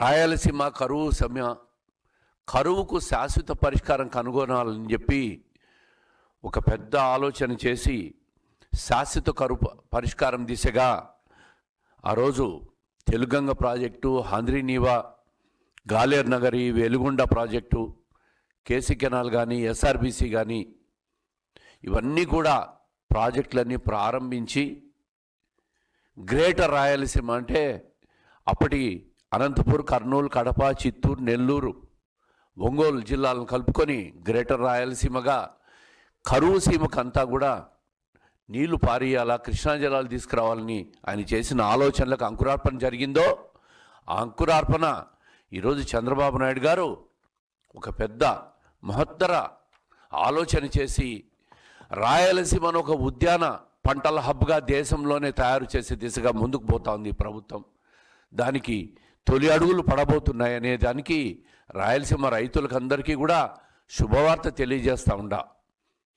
రాయలసీమ కరువుకు శాశ్వత పరిష్కారం కనుగొనాలని చెప్పి ఒక పెద్ద ఆలోచన చేసి శాశ్వత కరువు పరిష్కారం దిశగా ఆ రోజు Telugu Ganga project, Handrineeva, Galeru Nagari, Veligonda project, KC canal కానీ, ఎస్ఆర్బీసీ కానీ ఇవన్నీ కూడా ప్రాజెక్టులన్నీ ప్రారంభించి గ్రేటర్ రాయలసీమ అంటే అప్పటి అనంతపూర్, కర్నూలు, కడప, చిత్తూరు, నెల్లూరు, ఒంగోలు జిల్లాలను కలుపుకొని గ్రేటర్ రాయలసీమగా కరువు సీమకంతా కూడా నీళ్లు పారేయాలా, కృష్ణా జలాలు తీసుకురావాలని ఆయన చేసిన ఆలోచనలకు అంకురార్పణ జరిగిందో, ఆ అంకురార్పణ ఈరోజు చంద్రబాబు నాయుడు గారు ఒక పెద్ద మహత్తర ఆలోచన చేసి రాయలసీమను ఒక ఉద్యాన పంటల హబ్గా దేశంలోనే తయారు చేసే దిశగా ముందుకు పోతా ఉంది ఈ ప్రభుత్వం. దానికి తొలి అడుగులు పడబోతున్నాయనే దానికి రాయలసీమ రైతులకు అందరికీ కూడా శుభవార్త తెలియజేస్తూ ఉండా.